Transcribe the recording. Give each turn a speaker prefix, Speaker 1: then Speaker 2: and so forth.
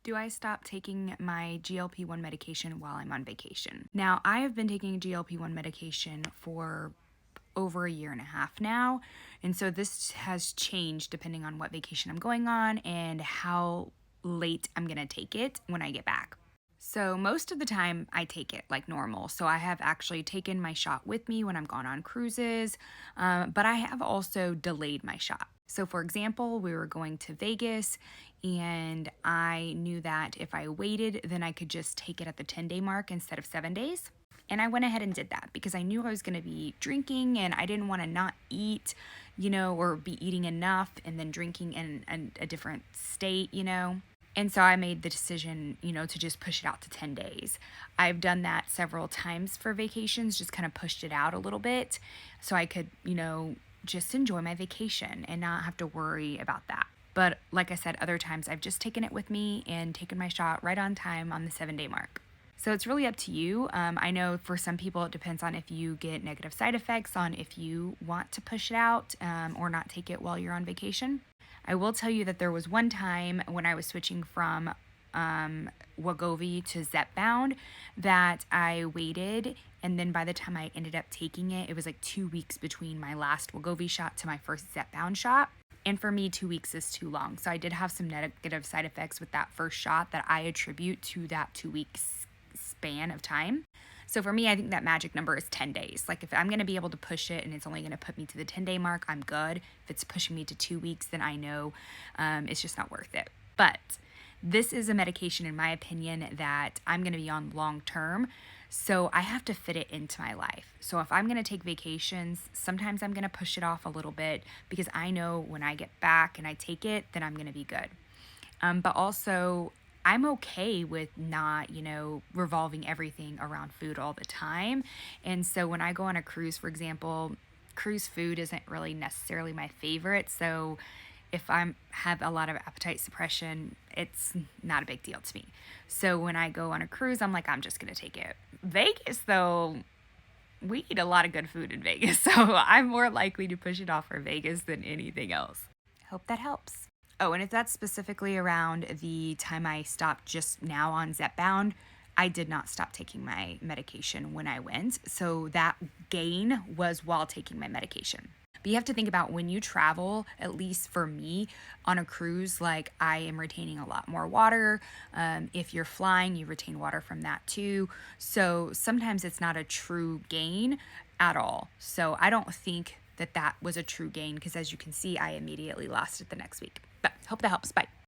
Speaker 1: Do I stop taking my GLP-1 medication while I'm on vacation? Now, I have been taking GLP-1 medication for over a year and a half now. And so this has changed depending on what vacation I'm going on and how late I'm going to take it when I get back. So most of the time I take it like normal. So I have actually taken my shot with me when I'm gone on cruises, but I have also delayed my shot. So for example, we were going to Vegas and I knew that if I waited, then I could just take it at the 10-day mark instead of 7 days. And I went ahead and did that because I knew I was going to be drinking and I didn't want to not eat, or be eating enough and then drinking in a different state. And so I made the decision, to just push it out to 10 days. I've done that several times for vacations, just kind of pushed it out a little bit so I could, just enjoy my vacation and not have to worry about that. But like I said, other times I've just taken it with me and taken my shot right on time on the 7-day mark. So it's really up to you. I know for some people it depends on if you get negative side effects, on if you want to push it out or not take it while you're on vacation. I will tell you that there was one time when I was switching from Wegovy to Zepbound that I waited, and then by the time I ended up taking it, it was like 2 weeks between my last Wegovy shot to my first Zepbound shot. And for me, 2 weeks is too long. So I did have some negative side effects with that first shot that I attribute to that 2 weeks span of time. So for me, I think that magic number is 10 days. Like if I'm going to be able to push it and it's only going to put me to the 10-day mark, I'm good. If it's pushing me to 2 weeks, then I know it's just not worth it. But this is a medication, in my opinion, that I'm going to be on long term. So I have to fit it into my life. So if I'm going to take vacations, sometimes I'm going to push it off a little bit because I know when I get back and I take it, then I'm going to be good. But also, I'm okay with not, revolving everything around food all the time. And so when I go on a cruise, for example, cruise food isn't really necessarily my favorite. So if I have a lot of appetite suppression, it's not a big deal to me. So when I go on a cruise, I'm like, I'm just going to take it. Vegas, though, we eat a lot of good food in Vegas. So I'm more likely to push it off for Vegas than anything else. Hope that helps. Oh, and if that's specifically around the time I stopped just now on Zepbound, I did not stop taking my medication when I went. So that gain was while taking my medication. But you have to think about when you travel, at least for me, on a cruise, like I am retaining a lot more water. If you're flying, you retain water from that too. So sometimes it's not a true gain at all. So I don't think that was a true gain because as you can see, I immediately lost it the next week. But hope that helps. Bye.